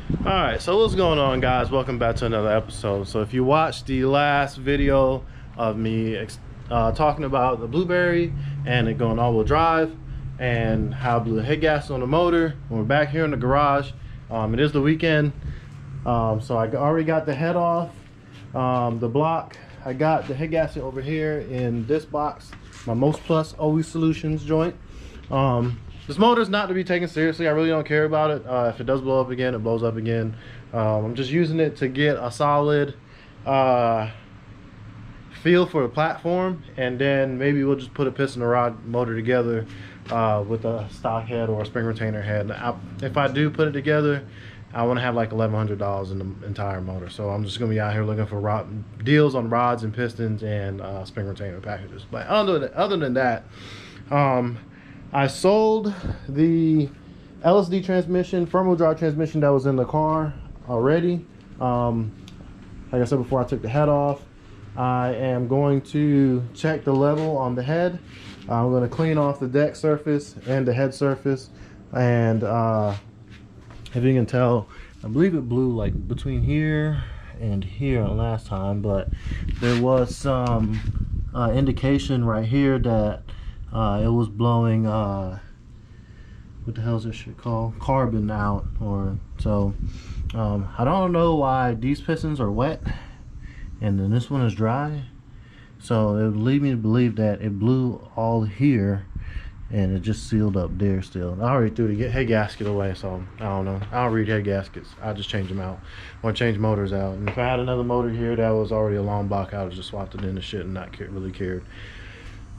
All right, so what's going on, guys? Welcome back to another episode. So if you watched the last video of me talking about the Blueberry and it going all-wheel drive and how I blew the head gasket on the motor, we're back here in the garage. It is the weekend, so I already got the head off the block. I got the head gasket over here in this box, my Most Plus OE Solutions joint. This motor is not to be taken seriously. I really don't care about it. If it does blow up again, it blows up again. I'm just using it to get a solid feel for the platform, and then maybe we'll just put a piston and rod motor together with a stock head or a spring retainer head. If I do put it together, I want to have like $1,100 in the entire motor. So I'm just going to be out here looking for deals on rods and pistons and spring retainer packages. But other than that, I sold the LSD transmission, front-wheel drive transmission that was in the car already. Like I said before, I took the head off. I am going to check the level on the head. I'm going to clean off the deck surface and the head surface. And if you can tell, I believe it blew like between here and here last time, but there was some indication right here that it was blowing what the hell is this shit called, carbon out, or so. I don't know why these pistons are wet and then this one is dry, so it would lead me to believe that it blew all here and it just sealed up there still. I already threw the head gasket away, so I don't know. I don't read head gaskets. I just change them out or change motors out. And if I had another motor here that was already a long block, I would just swapped it in the shit and not really cared.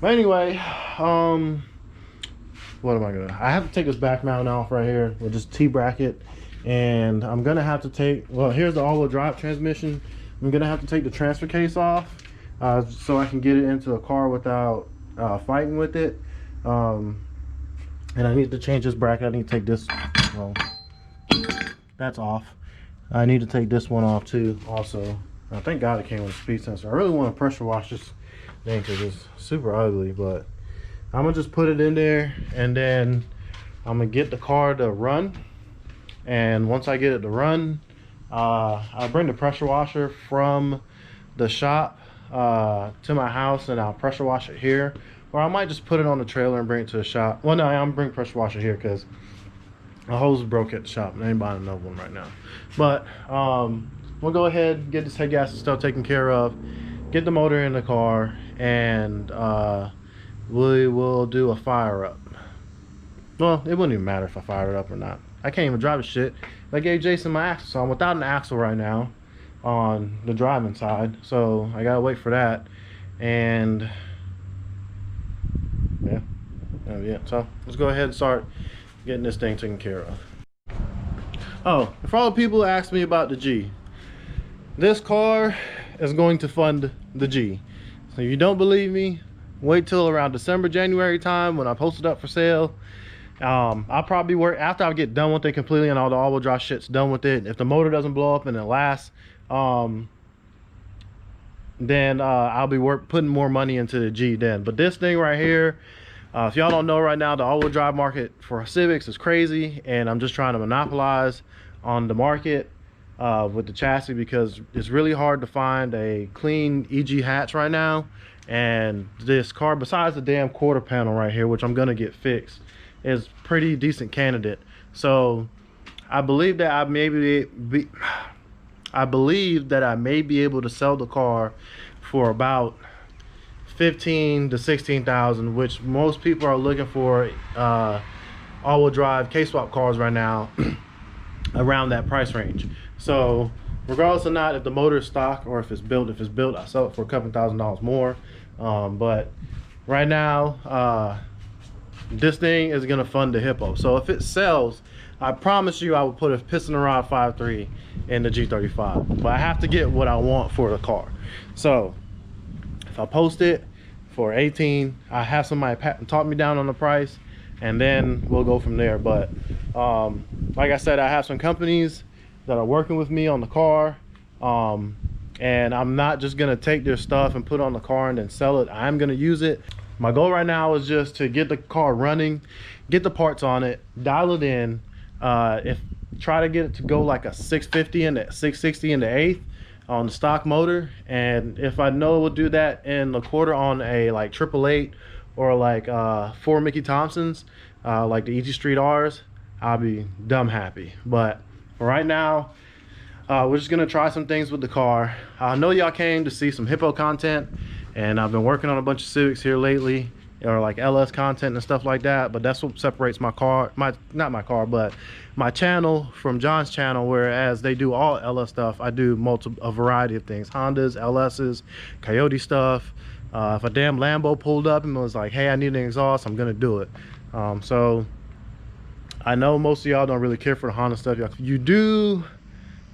But anyway, what am I gonna? I have to take this back mount off right here with just T-bracket, and I'm gonna have to take. Well, here's the all-wheel drive transmission. I'm gonna have to take the transfer case off so I can get it into the car without fighting with it. And I need to change this bracket. I need to take this. Well, that's off. I need to take this one off too. Also, thank God it came with a speed sensor. I really want to pressure wash this thing because it's super ugly, but I'm gonna just put it in there and then I'm gonna get the car to run. And once I get it to run, I'll bring the pressure washer from the shop to my house and I'll pressure wash it here, or I might just put it on the trailer and bring it to the shop. Well, no, I'm gonna bring pressure washer here because the hose broke at the shop and I ain't buying another one right now. But we'll go ahead and get this head gasket stuff taken care of, get the motor in the car, and we will do a fire up. Well, it wouldn't even matter if I fired it up or not. I can't even drive the shit. I gave Jason my axle, so I'm without an axle right now on the driving side, so I gotta wait for that. And yeah, so let's go ahead and start getting this thing taken care of. Oh, for all the people who asked me about the G, this car is going to fund the G. So if you don't believe me, wait till around December, January time when I post it up for sale. I'll probably work after I get done with it completely and all the all-wheel drive shit's done with it. If the motor doesn't blow up and it lasts, then I'll be putting more money into the G then. But this thing right here, if y'all don't know right now, the all-wheel drive market for Civics is crazy, and I'm just trying to monopolize on the market with the chassis because it's really hard to find a clean EG hatch right now. And this car, besides the damn quarter panel right here, which I'm gonna get fixed, is pretty decent candidate. So I believe that I may be able to sell the car for about 15 to 16,000, which most people are looking for all-wheel drive K-swap cars right now around that price range. So regardless of not if the motor is stock or if it's built, I sell it for a couple $1,000s more. But right now, this thing is gonna fund the Hippo. So if it sells, I promise you I will put a piston and rod 5.3 in the G35. But I have to get what I want for the car. So if I post it for 18, I have somebody talk me down on the price, and then we'll go from there. But like I said, I have some companies that are working with me on the car, and I'm not just gonna take their stuff and put it on the car and then sell it. I'm gonna use it. My goal right now is just to get the car running, get the parts on it, dial it in. If try to get it to go like a 650 and 660 in the eighth on the stock motor. And if I know it will do that in the quarter on a like 888 or like 4 Mickey Thompsons, like the EG Street R's, I'll be dumb happy. But for right now, we're just gonna try some things with the car. I know y'all came to see some Hippo content, and I've been working on a bunch of Civics here lately, or like LS content and stuff like that. But that's what separates my car, not my car, but my channel from John's channel. Whereas they do all LS stuff, I do a variety of things: Hondas, LS's, Coyote stuff. If a damn Lambo pulled up and was like, hey, I need an exhaust, I'm gonna do it. So I know most of y'all don't really care for the Honda stuff. You do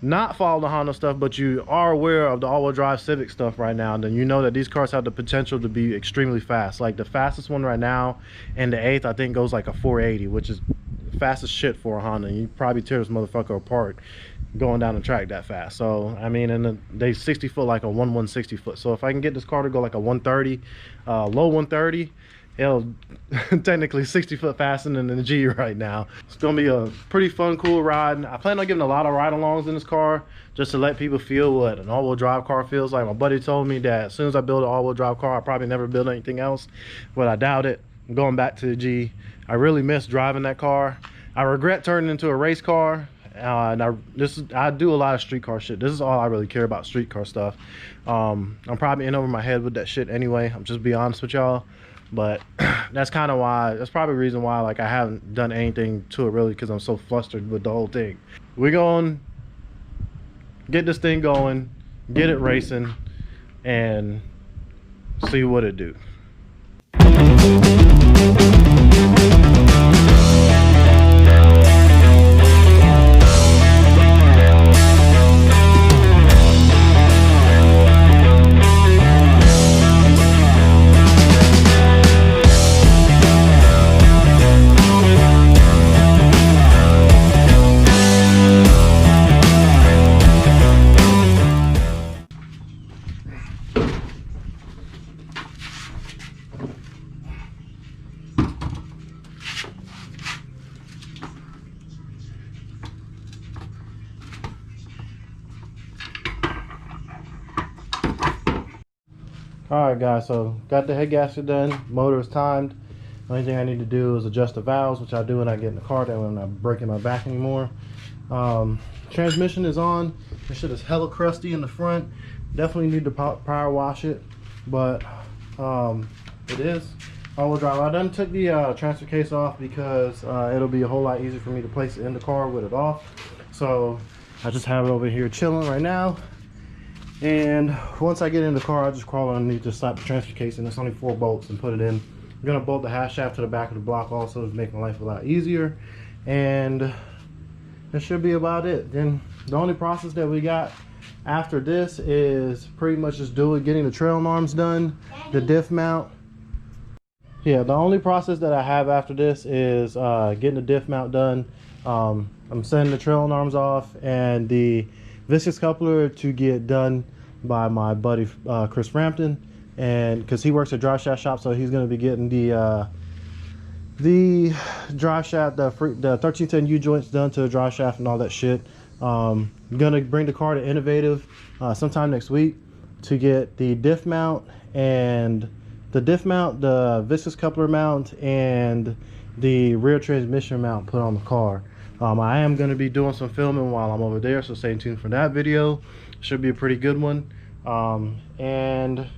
not follow the Honda stuff, but you are aware of the all-wheel drive Civic stuff right now, then you know that these cars have the potential to be extremely fast. Like the fastest one right now in the eighth, I think, goes like a 480, which is fast as shit for a Honda. You probably tear this motherfucker apart going down the track that fast. So I mean, and they 60 foot like a 160 foot. So if I can get this car to go like a 130, low 130, it'll technically 60 foot faster than the G right now. It's gonna be a pretty fun, cool ride. I plan on giving a lot of ride-alongs in this car just to let people feel what an all-wheel drive car feels like. My buddy told me that as soon as I build an all-wheel drive car, I'll probably never build anything else, but I doubt it. I'm going back to the G. I really miss driving that car. I regret turning into a race car. And I do a lot of street car shit. This is all I really care about, street car stuff. I'm probably in over my head with that shit anyway. I'm just be honest with y'all. But that's kind of why, that's probably the reason why like I haven't done anything to it really, because I'm so flustered with the whole thing. We're going to get this thing going, get it racing, and see what it do. Alright guys, so got the head gasket done, motor is timed. The only thing I need to do is adjust the valves, which I do when I get in the car, that way I'm not breaking my back anymore. Transmission is on. This shit is hella crusty in the front. Definitely need to power wash it, but it is all-wheel drive. I done took the transfer case off because it'll be a whole lot easier for me to place it in the car with it off. So I just have it over here chilling right now. And once I get in the car, I just crawl underneath, just slap the transfer case, and it's only 4 bolts, and put it in. I'm gonna bolt the half shaft to the back of the block also to make my life a lot easier. And that should be about it. Then the only process that we got after this is pretty much just getting the trail arms done, the diff mount. Yeah, the only process that I have after this is getting the diff mount done. I'm sending the trail arms off and the viscous coupler to get done by my buddy Chris Frampton, and because he works at drive shaft shop, so he's going to be getting the drive shaft, the 1310 U joints done to the drive shaft and all that shit. I'm gonna bring the car to Innovative sometime next week to get the diff mount, and the viscous coupler mount, and the rear transmission mount put on the car. I am going to be doing some filming while I'm over there, so stay tuned for that video. Should be a pretty good one. And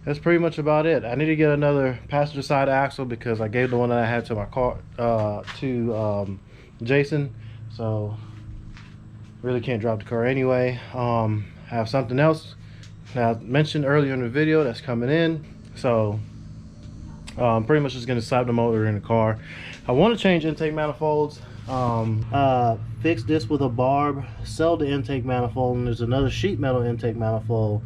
that's pretty much about it. I need to get another passenger side axle because I gave the one that I had to my car to Jason, so really can't drop the car anyway. I have something else that I mentioned earlier in the video that's coming in, so I'm pretty much just going to slap the motor in the car. I want to change intake manifolds. Fix this with a barb, sell the intake manifold, and there's another sheet metal intake manifold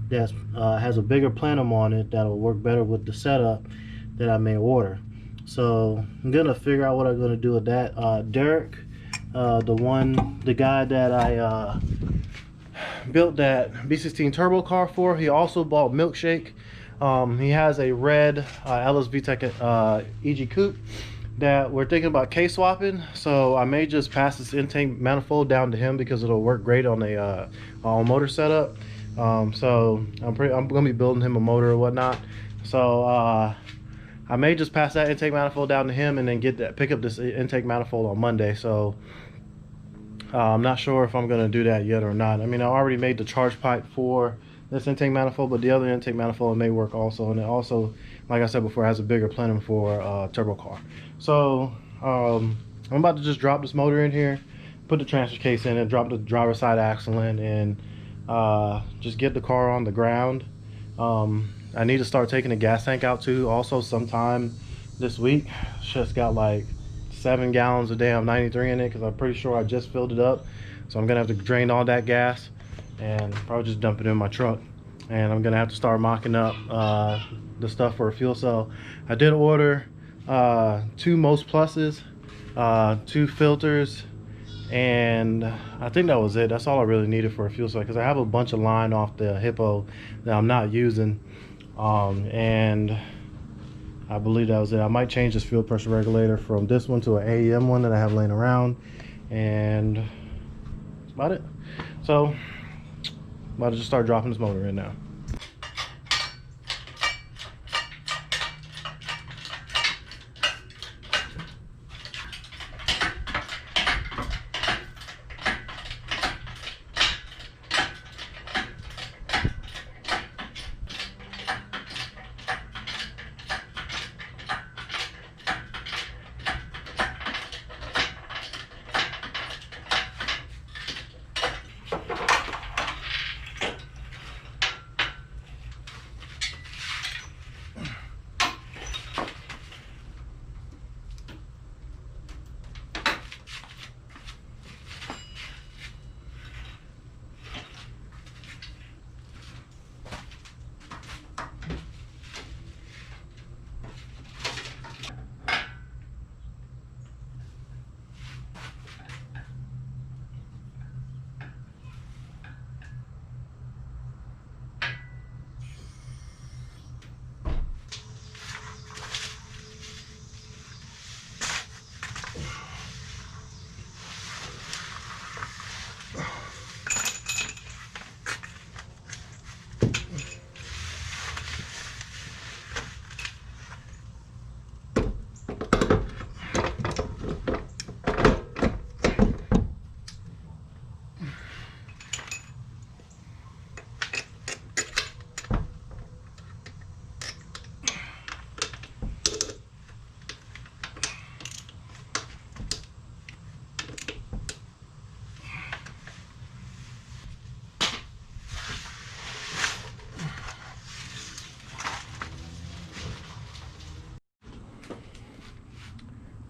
that has a bigger plenum on it that'll work better with the setup that I may order. So I'm gonna figure out what I'm gonna do with that. Derek, the guy that I built that B16 turbo car for, he also bought Milkshake. He has a red LS VTEC EG Coupe, that we're thinking about case swapping, so I may just pass this intake manifold down to him because it'll work great on a motor setup. So I'm gonna be building him a motor or whatnot. So I may just pass that intake manifold down to him and then pick up this intake manifold on Monday. So I'm not sure if I'm gonna do that yet or not. I mean, I already made the charge pipe for this intake manifold, but the other intake manifold may work also, and it also, like I said before, has a bigger plenum for turbo car. So I'm about to just drop this motor in here, put the transfer case in, and drop the driver's side axle in, and just get the car on the ground. I need to start taking the gas tank out too, also sometime this week. Just got like 7 gallons a day of 93 in it, because I'm pretty sure I just filled it up. So I'm gonna have to drain all that gas and probably just dump it in my truck, and I'm gonna have to start mocking up the stuff for a fuel cell. I did order 2 Most Pluses, 2 filters, and I think that was it. That's all I really needed for a fuel cell, because I have a bunch of line off the Hippo that I'm not using, and I believe that was it. I might change this fuel pressure regulator from this one to an AEM one that I have laying around, and that's about it. So I'm about to just start dropping this motor in now.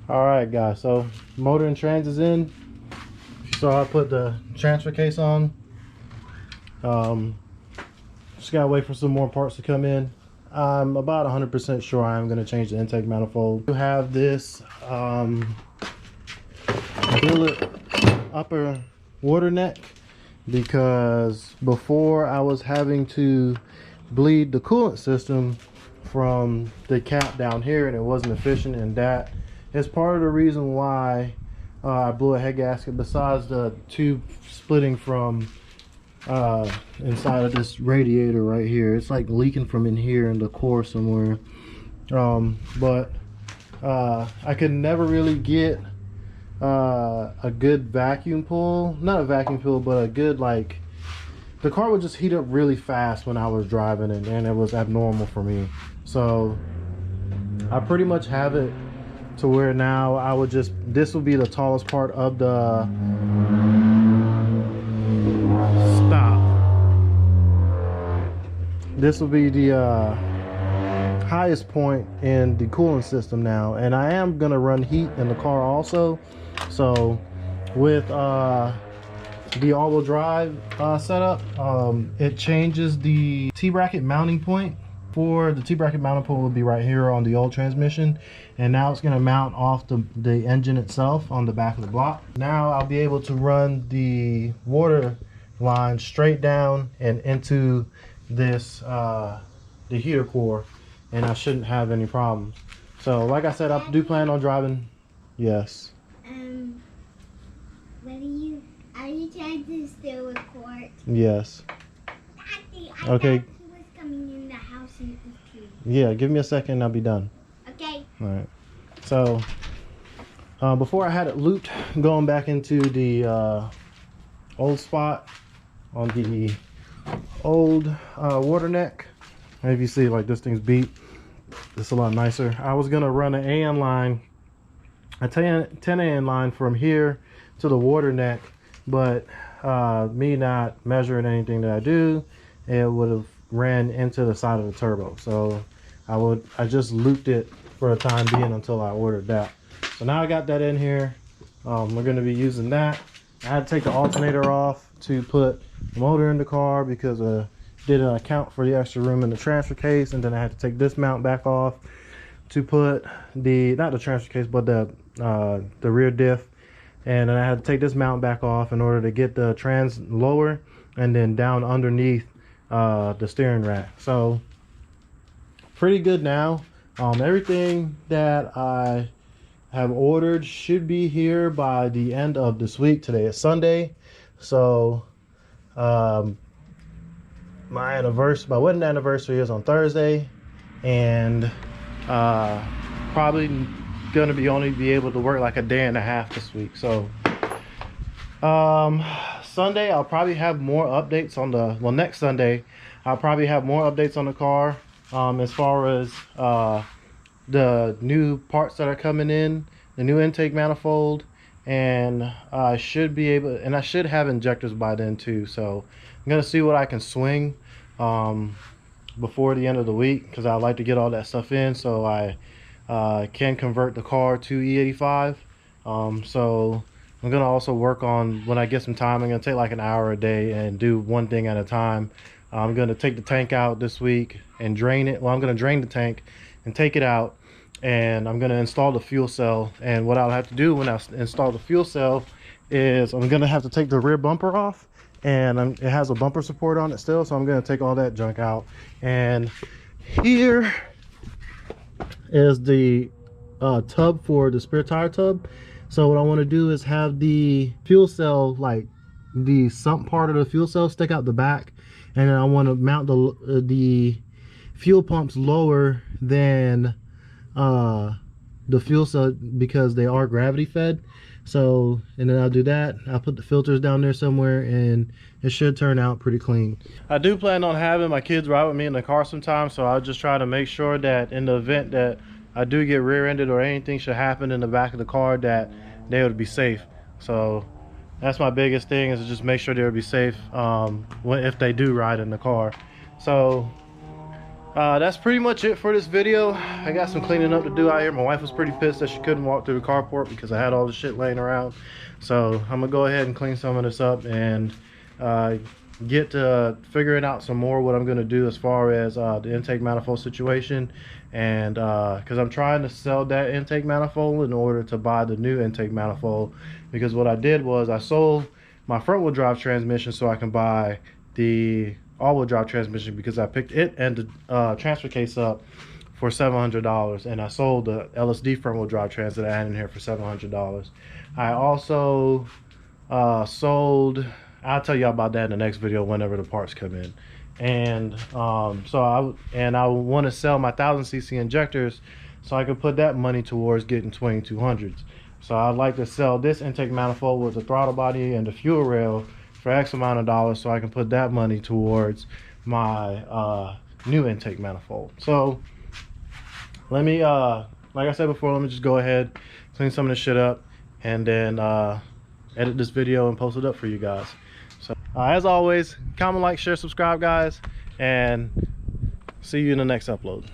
All right, guys, so motor and trans is in. You saw I put the transfer case on. Just gotta wait for some more parts to come in. I'm about 100% sure I'm gonna change the intake manifold. You have this billet upper water neck, because before I was having to bleed the coolant system from the cap down here, and it wasn't efficient, and that is part of the reason why I blew a head gasket, besides the tube splitting from inside of this radiator right here. It's like leaking from in here in the core somewhere. But I could never really get a good vacuum pull, not a vacuum pull, but a good, like, the car would just heat up really fast when I was driving it, and it was abnormal for me. So I pretty much have it to where now I would just, this will be the tallest part of the this will be the highest point in the cooling system now, and I am gonna run heat in the car also. So with the all-wheel drive setup, it changes the T-bracket mounting point. For the T-bracket mounting point will be right here on the old transmission, and now it's going to mount off the engine itself on the back of the block. Now I'll be able to run the water line straight down and into this the heater core, and I shouldn't have any problems. So like I said, I do plan on driving. Yes. What are you trying to still record? Yes. Daddy, Okay. thought he was coming in the house and eating. Yeah, give me a second and I'll be done. Okay. All right. So before I had it looped, going back into the old spot on the old water neck. If you see, like, this thing's beat. It's a lot nicer. I was gonna run an AN line, a 10 AN line from here to the water neck, but me not measuring anything that I do, it would have ran into the side of the turbo. So I just looped it for the time being until I ordered that. So now I got that in here. We're gonna be using that. I had to take the alternator off to put the motor in the car because didn't account for the extra room in the transfer case, and then I had to take this mount back off to put not the transfer case, but the rear diff, and then I had to take this mount back off in order to get the trans lower and then down underneath the steering rack. So pretty good now. Everything that I have ordered should be here by the end of this week. Today is Sunday, so my wedding anniversary is on Thursday, and probably gonna be able to work like a day and a half this week. So Sunday I'll probably have more updates on next Sunday I'll probably have more updates on the car, as far as the new parts that are coming in, the new intake manifold, and I should have injectors by then too. So I'm gonna see what I can swing before the end of the week, because I like to get all that stuff in so I can convert the car to E85. So I'm gonna also work on, when I get some time, I'm gonna take like an hour a day and do one thing at a time. I'm gonna take the tank out this week and drain it. Well, I'm gonna drain the tank and take it out, and I'm gonna install the fuel cell. And what I'll have to do when I install the fuel cell is I'm gonna have to take the rear bumper off, and it has a bumper support on it still, so I'm gonna take all that junk out. And here is the tub for the spare tire tub. So what I want to do is have the fuel cell, like the sump part of the fuel cell, stick out the back, and then I want to mount the fuel pumps lower than the fuel cell, because they are gravity fed. So, and then I'll do that. I'll put the filters down there somewhere, and it should turn out pretty clean. I do plan on having my kids ride with me in the car sometime, so I'll just try to make sure that in the event that I do get rear-ended or anything should happen in the back of the car, that they would be safe. So that's my biggest thing, is to just make sure they would be safe if they do ride in the car. So that's pretty much it for this video. I got some cleaning up to do out here. My wife was pretty pissed that she couldn't walk through the carport because I had all the shit laying around. So I'm gonna go ahead and clean some of this up and get to figuring out some more what I'm gonna do as far as the intake manifold situation. And because I'm trying to sell that intake manifold in order to buy the new intake manifold, because what I did was I sold my front wheel drive transmission so I can buy the all-wheel drive transmission, because I picked it and the transfer case up for $700, and I sold the LSD front wheel drive trans that I had in here for $700. I also sold, I'll tell you about that in the next video whenever the parts come in. And I want to sell my 1000cc injectors so I can put that money towards getting 2200s. So I'd like to sell this intake manifold with the throttle body and the fuel rail for X amount of dollars, so I can put that money towards my new intake manifold. So let me, like I said before, let me just go ahead, clean some of this shit up, and then edit this video and post it up for you guys. So as always, comment, like, share, subscribe, guys, and see you in the next upload.